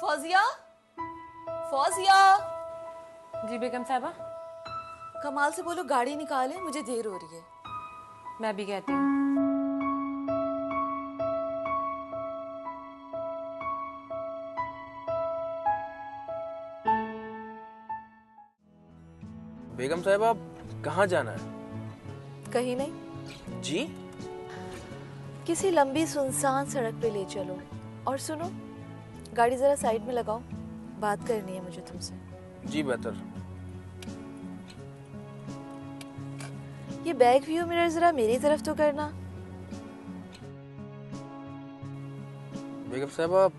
फौजिया, फौजिया। जी बेगम साहबा। कमाल से बोलो गाड़ी निकाले, मुझे देर हो रही है। मैं भी कहती हूँ। बेगम साहब आप कहाँ जाना है? कहीं नहीं जी? किसी लंबी सुनसान सड़क पे ले चलो। और सुनो, गाड़ी जरा साइड में लगाओ, बात करनी है मुझे तुमसे। जी बेहतर। ये बैक व्यू मिरर जरा मेरी तरफ तो करना। बेगम साहब आप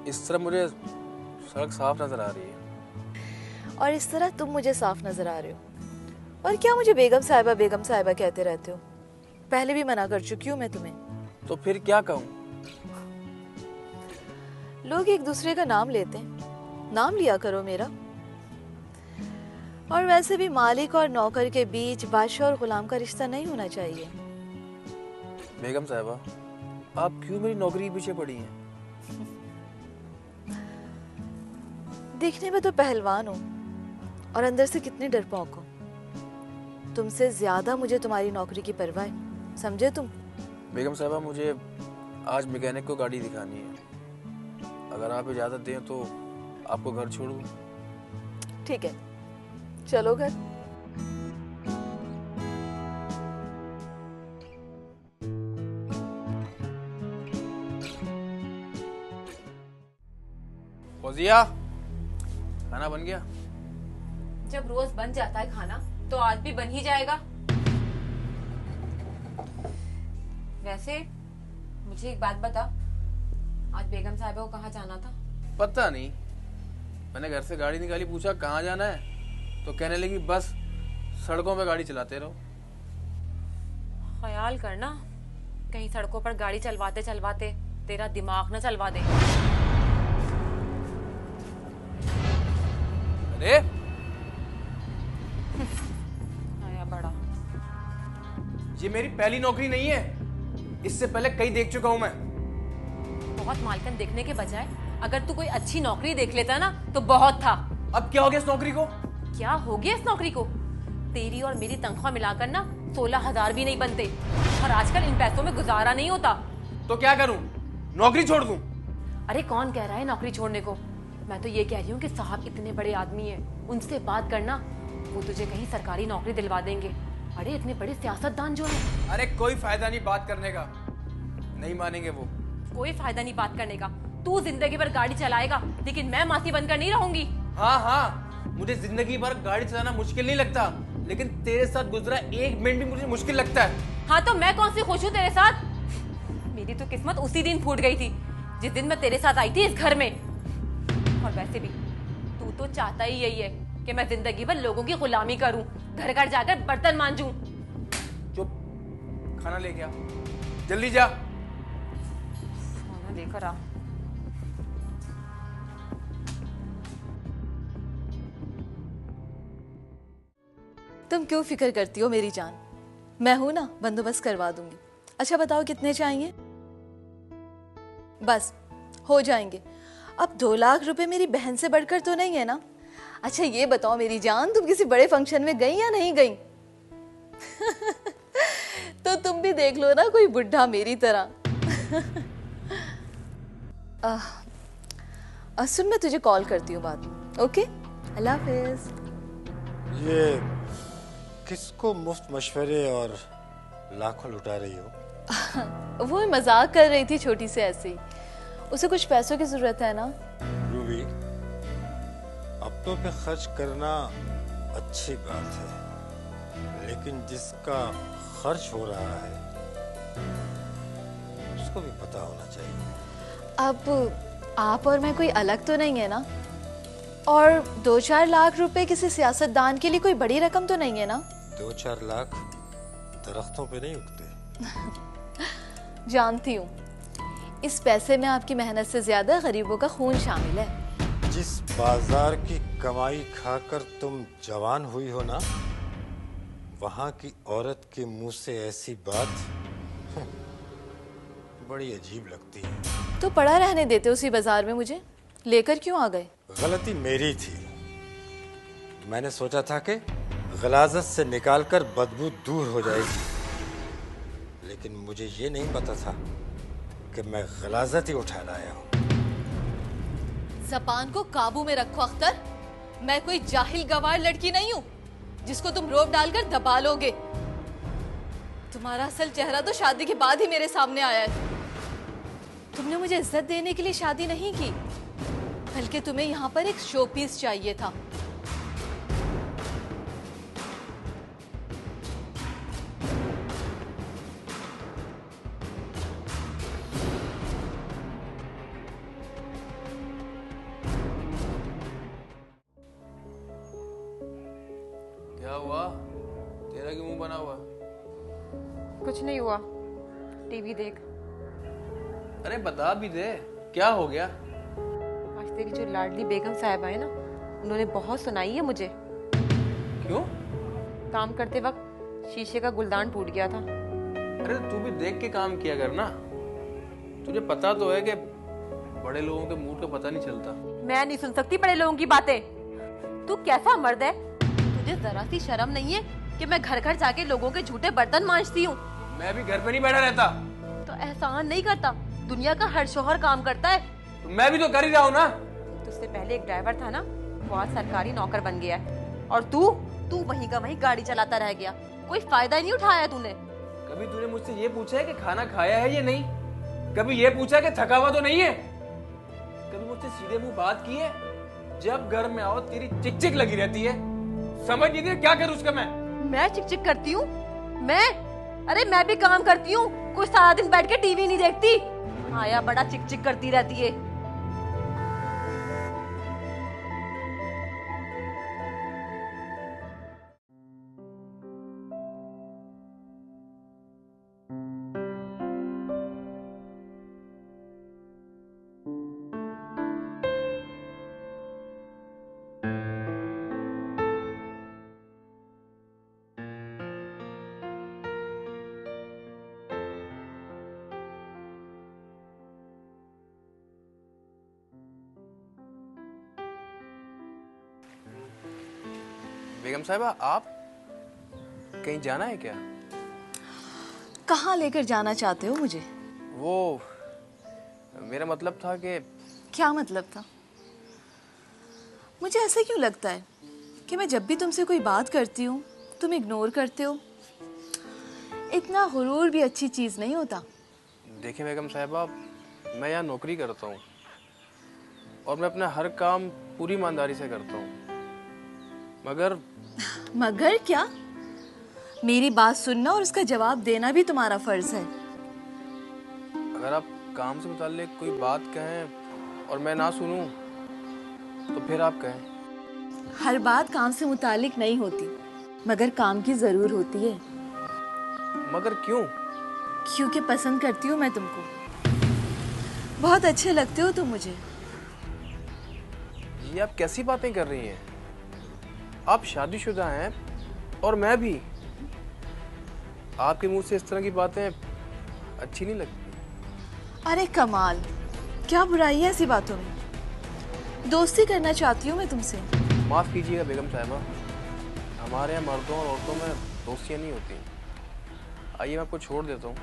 इस तरह मुझे सड़क साफ नजर आ रही है। और इस तरह तुम मुझे साफ नजर आ रहे हो। और क्या मुझे बेगम साहिबा कहते रहते हो? पहले भी मना कर चुकी हूँ मैं तुम्हें। तो फिर क्या कहूँ? लोग एक दूसरे का नाम लेते हैं, नाम लिया करो मेरा। और वैसे भी मालिक और नौकर के बीच बादशाह और गुलाम का रिश्ता नहीं होना चाहिए। बेगम साहिबा आप क्यों मेरी नौकरी के पीछे पड़ी हैं? दिखने में तो पहलवान हो और अंदर से कितने डरपोक हो। तुमसे ज्यादा मुझे तुम्हारी नौकरी की परवाह है, समझे तुम? बेगम साहिबा मुझे आज मैकेनिक को गाड़ी दिखानी है। अगर आप इजाजत दें तो आपको घर छोड़ूं? ठीक है, चलो घर। फौजिया खाना बन गया? जब रोज बन जाता है खाना तो आज भी बन ही जाएगा। वैसे मुझे एक बात बता, आज बेगम साहिबा को कहाँ जाना था? पता नहीं, मैंने घर से गाड़ी निकाली, पूछा कहाँ जाना है तो कहने लगी बस सड़कों पे गाड़ी चलाते रहो। ख्याल करना कहीं सड़कों पर गाड़ी चलवाते चलवाते तेरा दिमाग न चलवा दे। अरे आया बड़ा। ये मेरी पहली नौकरी नहीं है, इससे पहले कई देख चुका हूं मैं। बहुत मालकन देखने के बजाय अगर तू कोई अच्छी नौकरी देख लेता ना तो बहुत था। अब क्या हो गया इस नौकरी को? क्या हो गया इस नौकरी को? तेरी और मेरी तनख्वाह मिलाकर ना 16,000 भी नहीं बनते और आजकल इन पैसों में गुजारा नहीं होता। तो क्या करूं? नौकरी छोड़ दूं? अरे कौन कह रहा है नौकरी छोड़ने को? मैं तो ये कह रही हूँ कि साहब इतने बड़े आदमी हैं, उनसे बात करना, वो तुझे कहीं सरकारी नौकरी दिलवा देंगे। अरे इतने बड़े सियासतदान जो हैं। अरे कोई फायदा नहीं बात करने का, नहीं मानेंगे वो। कोई फायदा नहीं बात करने का। तू जिंदगी भर गाड़ी चलाएगा लेकिन मैं मासी बनकर नहीं रहूंगी। हाँ हाँ, मुझे जिंदगी भर गाड़ी चलाना मुश्किल नहीं लगता, लेकिन तेरे साथ गुजरा एक मिनट भी मुझे मुश्किल लगता है। हाँ तो मैं कौन सी खुश हूँ तेरे साथ? मेरी तो किस्मत उसी दिन फूट गई थी जिस दिन मैं तेरे साथ आई थी इस घर में। और वैसे भी तू तो चाहता ही यही है कि मैं जिंदगी भर लोगों की गुलामी करूं, घर घर जाकर बर्तन मांजूं। चुप, खाना लेके आ, जल्दी जा। खाना लेकर आ। तुम क्यों फिक्र करती हो मेरी जान? मैं हूं ना, बंदोबस्त करवा दूंगी। अच्छा बताओ कितने चाहिए? बस हो जाएंगे। अब 2 लाख रुपए मेरी बहन से बढ़कर तो नहीं है ना? अच्छा ये बताओ मेरी जान, तुम किसी बड़े फंक्शन में गई या नहीं गई? तो तुम भी देख लो ना कोई बुढ़ा मेरी तरह। सुन, मैं तुझे कॉल करती हूँ बाद में। ओके, अल्लाह हाफिज। ये किसको मुफ्त मशवरे और लाखों लुटा रही हो? वो मजाक कर रही थी छोटी से ऐसे ही। उसे कुछ पैसों की जरूरत है ना। रूबी, अपनों पे खर्च करना अच्छी बात है, लेकिन जिसका खर्च हो रहा है उसको भी पता होना चाहिए। अब आप और मैं कोई अलग तो नहीं है ना? और 2-4 लाख रुपए किसी सियासतदान के लिए कोई बड़ी रकम तो नहीं है ना? 2-4 लाख दरख्तों पे नहीं उगते। जानती हूँ, इस पैसे में आपकी मेहनत से ज्यादा गरीबों का खून शामिल है। जिस बाजार की कमाई खाकर तुम जवान हुई हो ना, वहाँ की औरत के मुंह से ऐसी बात बड़ी अजीब लगती है। तो पड़ा रहने देते उसी बाजार में मुझे, लेकर क्यों आ गए? गलती मेरी थी। मैंने सोचा था कि गलाजत से निकालकर बदबू दूर हो जाएगी, लेकिन मुझे ये नहीं पता था कि मैं गलाजत ही उठा लाया हूँ। ज़बान को काबू में रखो अख्तर। मैं कोई जाहिल गवार लड़की नहीं हूँ जिसको तुम रोब डालकर दबा लोगे। तुम्हारा असल चेहरा तो शादी के बाद ही मेरे सामने आया है। तुमने मुझे इज्जत देने के लिए शादी नहीं की, बल्कि तुम्हें यहाँ पर एक शो पीस चाहिए था। क्या हुआ? तेरा क्यों मुंह बना हुआ? कुछ नहीं हुआ, टीवी देख। अरे बता भी दे, क्या हो गया? आज तेरी जो लाडली बेगम साहिबा है ना, उन्होंने बहुत सुनाई है मुझे। क्यों? काम करते वक्त शीशे का गुलदान टूट गया था। अरे तू भी देख के काम किया कर ना। तुझे पता तो है कि बड़े लोगों के मूड का पता नहीं चलता। मैं नहीं सुन सकती बड़े लोगों की बातें। तू कैसा मर्द है? तुझे जरा सी शर्म नहीं है कि मैं घर घर जाके लोगों के झूठे बर्तन मांजती हूँ? मैं भी घर पे नहीं बैठा रहता। तो एहसान नहीं करता? दुनिया का हर शौहर काम करता है। तो मैं भी तो कर ही रहा हूँ ना। तुझसे पहले एक ड्राइवर था ना, वो आज सरकारी नौकर बन गया है, और तू वहीं का वहीं गाड़ी चलाता रह गया। कोई फायदा ही नहीं उठाया तूने। कभी तूने मुझसे ये पूछा है कि खाना खाया है या नहीं? कभी ये पूछा कि थका हुआ तो नहीं है? कभी मुझसे सीधे मुंह बात की है? जब घर में आओ तेरी चिक चिक लगी रहती है। समझ नहीं दे क्या करूं उसका मैं चिक चिक करती हूँ? अरे मैं भी काम करती हूँ, कोई सारा दिन बैठ के टीवी नहीं देखती। आया बड़ा चिक चिक करती रहती है। बेगम साहिबा, आप कहीं जाना है क्या? कहाँ लेकर जाना चाहते हो मुझे? वो मेरा मतलब था कि क्या मतलब था? मुझे ऐसा क्यों लगता है कि मैं जब भी तुमसे कोई बात करती हूँ तुम इग्नोर करते हो? इतना गुरूर भी अच्छी चीज नहीं होता। देखिए बेगम साहिबा, मैं यहाँ नौकरी करता हूँ और मैं अपना हर काम पूरी ईमानदारी से करता हूँ, मगर क्या? मेरी बात सुनना और उसका जवाब देना भी तुम्हारा फर्ज है। अगर आप काम से मुताल्लिक कोई बात कहें और मैं ना सुनूं तो फिर आप कहें। हर बात काम से मुतालिक नहीं होती, मगर काम की जरूर होती है। मगर क्यों? क्योंकि पसंद करती हूँ मैं तुमको। बहुत अच्छे लगते हो तुम मुझे। ये आप कैसी बातें कर रही हैं? आप शादीशुदा हैं और मैं भी। आपके मुंह से इस तरह की बातें अच्छी नहीं लगती। अरे कमाल, क्या बुराई है ऐसी बातों में? दोस्ती करना चाहती हूँ मैं तुमसे। माफ कीजिएगा बेगम साहिबा, हमारे यहाँ मर्दों और औरतों में दोस्तियाँ नहीं होती। आइए मैं आपको छोड़ देता हूँ।